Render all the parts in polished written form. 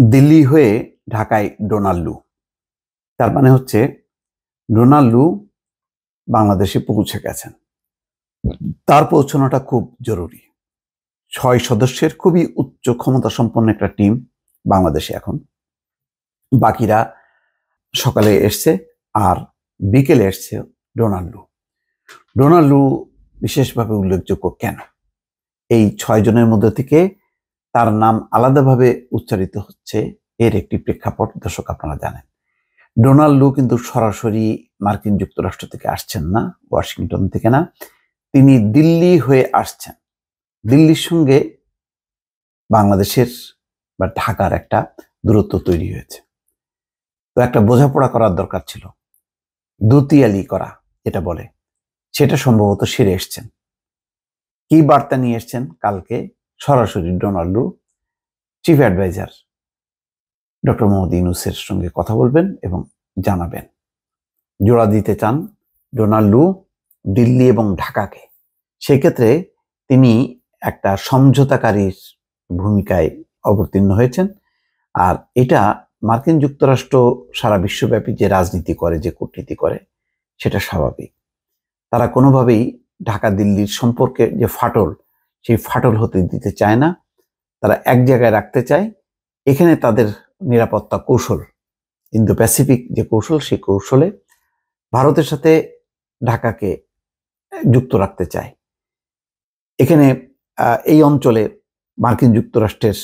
দিল্লি হয়ে ঢাকায় ডোনাল্ড লু। তার মানে হচ্ছে ডোনাল্ড লু বাংলাদেশে পৌঁছে গেছেন। তার পৌঁছানোটা খুব জরুরি। 6 সদস্যের খুবই উচ্চ ক্ষমতা সম্পন্ন একটা টিম বাংলাদেশে এখন। বাকিরা সকালে এসছে আর বিকেলে এসছে ডোনাল্ড লু। ডোনাল্ড লু বিশেষভাবে উল্লেখযোগ্য কেন? এই 6 জনের মধ্যে থেকে তার নাম আলাদাভাবে উচ্চারিত হচ্ছে, এর একটি প্রেক্ষাপট দর্শক আপনারা জানেন। ডোনাল্ড লু কিন্তু সরাসরি মার্কিন যুক্তরাষ্ট্র থেকে আসছেন না, ওয়াশিংটন থেকে না, তিনি দিল্লি হয়ে আসছেন। দিল্লির সঙ্গে বাংলাদেশের বা ঢাকার একটা দূরত্ব তৈরি হয়েছে, তো একটা বোঝাপড়া করার দরকার ছিল, দুতিয়ালি করা যেটা বলে, সেটা সম্ভবত সেরে এসছেন। কি বার্তা নিয়ে এসছেন? কালকে সরাসরি Donald Lu chief adviser doctor Mohammad ইউনূসের সঙ্গে কথা বলবেন এবং জানাবেন। জোড়া দিতে চান ডোনাল্ড লু দিল্লি এবং ঢাকাকে। সেক্ষেত্রে তিনি একটা সমঝোতাকারীর ভূমিকায় অবতীর্ণ হয়েছেন। আর এটা মার্কিন যুক্তরাষ্ট্র সারা বিশ্বব্যাপী যে রাজনীতি করে, যে কূটনীতি করে, সেটা স্বাভাবিক। তারা কোনোভাবেই ঢাকা দিল্লির সম্পর্কে যে ফাটল, সেই ফাটল হতে দিতে চায় না। তারা এক জায়গায় রাখতে চায়। এখানে তাদের নিরাপত্তা কৌশল, ইন্দো প্যাসিফিক যে কৌশল, সেই কৌশলে ভারতের সাথে ঢাকাকে যুক্ত রাখতে চায়। এখানে এই অঞ্চলে মার্কিন যুক্তরাষ্ট্রের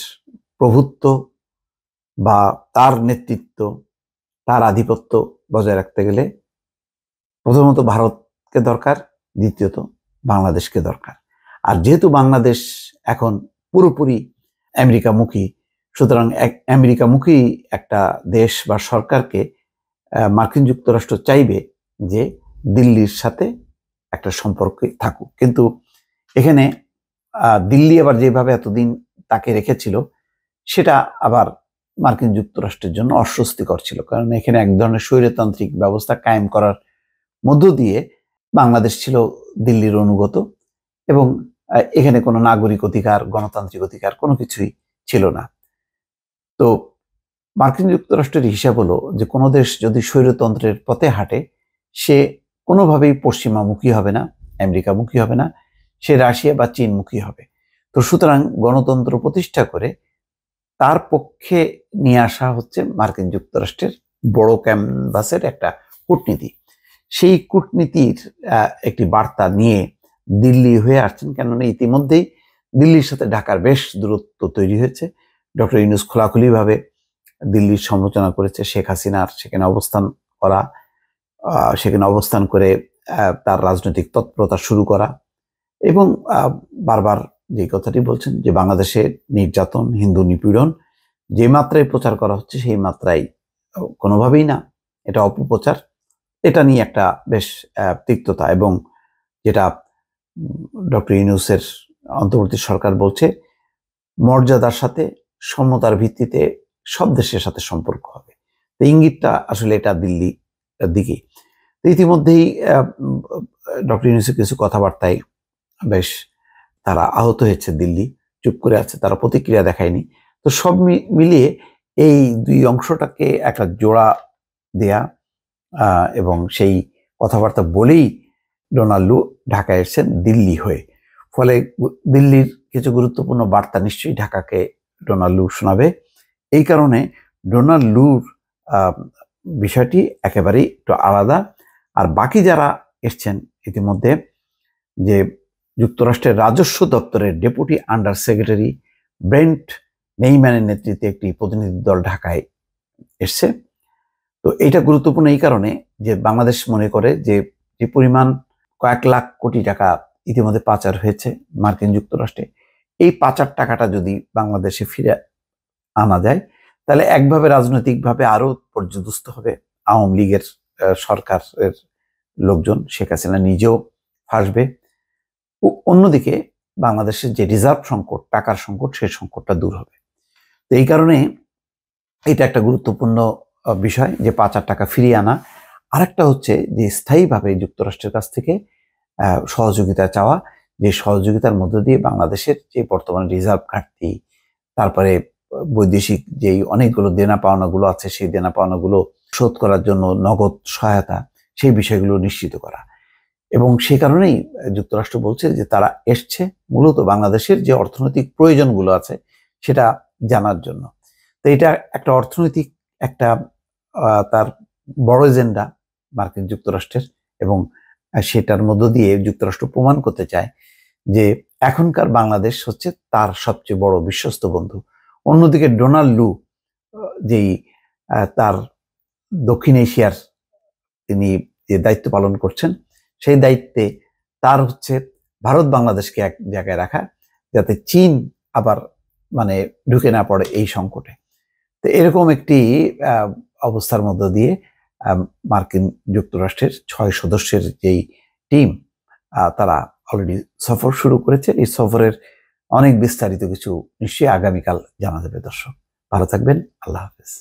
প্রভুত্ব বা তার নেতৃত্ব, তার আধিপত্য বজায় রাখতে গেলে প্রথমত ভারতকে দরকার, দ্বিতীয়ত বাংলাদেশকে দরকার। আর যেহেতু বাংলাদেশ এখন পুরোপুরি আমেরিকামুখী, সুতরাং আমেরিকামুখী একটা দেশ বা সরকারকে মার্কিন যুক্তরাষ্ট্র চাইবে যে দিল্লির সাথে একটা সম্পর্ক থাকুক। কিন্তু এখানে দিল্লি আবার যেভাবে এতদিন তাকে রেখেছিল, সেটা আবার মার্কিন যুক্তরাষ্ট্রের জন্য অস্বস্তিকর ছিল, কারণ এখানে এক ধরনের স্বৈরতান্ত্রিক ব্যবস্থা কায়েম করার মধ্য দিয়ে বাংলাদেশ ছিল দিল্লির অনুগত এবং এখানে কোনো নাগরিক অধিকার, গণতান্ত্রিক অধিকার কোনো কিছুই ছিল না। তো মার্কিন যুক্তরাষ্ট্রের হিসাব হলো যে কোনো দেশ যদি স্বৈরতন্ত্রের পথে হাঁটে, সে কোনোভাবেই পশ্চিমামুখী হবে না, আমেরিকামুখী হবে না, সে রাশিয়া বা চীনমুখী হবে। তো সুতরাং গণতন্ত্র প্রতিষ্ঠা করে তার পক্ষে নিয়ে আসা হচ্ছে মার্কিন যুক্তরাষ্ট্রের বড় ক্যানভাসের একটা কূটনীতি। সেই কূটনীতির একটি বার্তা নিয়ে দিল্লি হয়ে আসছেন, কেননা ইতিমধ্যেই দিল্লির সাথে ঢাকার বেশ দূরত্ব তৈরি হয়েছে। ডক্টর ইউনূস খোলাখুলিভাবে দিল্লির সমালোচনা করেছে, শেখ হাসিনার সেখানে অবস্থান করা, সেখানে অবস্থান করে তার রাজনৈতিক তৎপরতা শুরু করা এবং বারবার যে কথাটি বলছেন যে বাংলাদেশে নির্যাতন, হিন্দু নিপীড়ন যে মাত্রায় প্রচার করা হচ্ছে, সেই মাত্রায় কোনোভাবেই না, এটা অপপ্রচার। এটা নিয়ে একটা বেশ তিক্ততা, এবং যেটা ডক্টর ইউনূসের অন্তর্বর্তী সরকার বলছে, মর্যাদার সাথে সমতার ভিত্তিতে সব দেশের সাথে সম্পর্ক হবে। তো ইঙ্গিতটা আসলে এটা দিল্লি দিকে। তো ইতিমধ্যেই ডক্টর ইউনূসের কিছু কথাবার্তায় বেশ তারা আহত হয়েছে, দিল্লি চুপ করে আছে, তারা প্রতিক্রিয়া দেখায়নি। তো সব মিলিয়ে এই দুই অংশটাকে একটা জোড়া দেয়া এবং সেই কথাবার্তা বলেই ডোনাল্ড লু ঢাকায় এসেছেন দিল্লি হয়ে। ফলে দিল্লির কিছু গুরুত্বপূর্ণ বার্তা নিশ্চয়ই ঢাকাকে ডোনাল্ড লু শোনাবে। এই কারণে ডোনাল্ড লুর বিষয়টি একেবারেই একটু আলাদা। আর বাকি যারা এসছেন ইতিমধ্যে, যে যুক্তরাষ্ট্রের রাজস্ব দপ্তরের ডেপুটি আন্ডার সেক্রেটারি ব্রেন্ট নেইম্যানের নেতৃত্বে একটি প্রতিনিধি দল ঢাকায় এসছে। তো এটা গুরুত্বপূর্ণ এই কারণে যে বাংলাদেশ মনে করে যে যে পরিমাণ কয়েক লাখ কোটি টাকা ইতিমধ্যে পাচার হয়েছে মার্কিন যুক্তরাষ্ট্রে, এই পাচার টাকাটা যদি বাংলাদেশে ফিরে আনা যায়, তাহলে একভাবে রাজনৈতিকভাবে আরো পর্যদস্ত হবে আওয়ামী লীগের সরকারের লোকজন, শেখ হাসিনা নিজেও ফাঁসবে। অন্যদিকে বাংলাদেশের যে রিজার্ভ সংকট, টাকার সংকট, সেই সংকটটা দূর হবে। তো এই কারণে এটা একটা গুরুত্বপূর্ণ বিষয় যে পাচার টাকা ফিরিয়ে আনা। আরেকটা হচ্ছে যে স্থায়ীভাবে যুক্তরাষ্ট্রের কাছ থেকে সহযোগিতা চাওয়া, যে সহযোগিতার মধ্য দিয়ে বাংলাদেশের যে বর্তমানে রিজার্ভ ঘাটতি, তারপরে বৈদেশিক যেই অনেকগুলো দেনা পাওনাগুলো আছে সেই দেনা পাওনাগুলো শোধ করার জন্য নগদ সহায়তা, সেই বিষয়গুলো নিশ্চিত করা। এবং সে কারণেই যুক্তরাষ্ট্র বলছে যে তারা এসছে মূলত বাংলাদেশের যে অর্থনৈতিক প্রয়োজনগুলো আছে সেটা জানার জন্য। তো এটা একটা অর্থনৈতিক একটা তার বড় এজেন্ডা মার্কিন যুক্তরাষ্ট্রের, এবং সেটার মধ্য দিয়ে যুক্তরাষ্ট্র প্রমাণ করতে চায় যে এখনকার বাংলাদেশ হচ্ছে তার সবচেয়ে বড় বিশ্বস্ত বন্ধু। অন্যদিকে ডোনাল্ড লু যেই তার দক্ষিণ এশিয়ার তিনি যে দায়িত্ব পালন করছেন, সেই দায়িত্বে তার হচ্ছে ভারত বাংলাদেশকে এক জায়গায় রাখা, যাতে চীন আবার মানে ঢুকে না পড়ে এই সংকটে। তো এরকম একটি অবস্থার মধ্য দিয়ে মার্কিন যুক্তরাষ্ট্রের 6 সদস্যের যেই টিম তারা অলরেডি সফর শুরু করেছে। এই সফরের অনেক বিস্তারিত কিছু নিশ্চয়ই আগামীকাল জানা যাবে। দর্শক ভালো থাকবেন, আল্লাহ হাফেজ।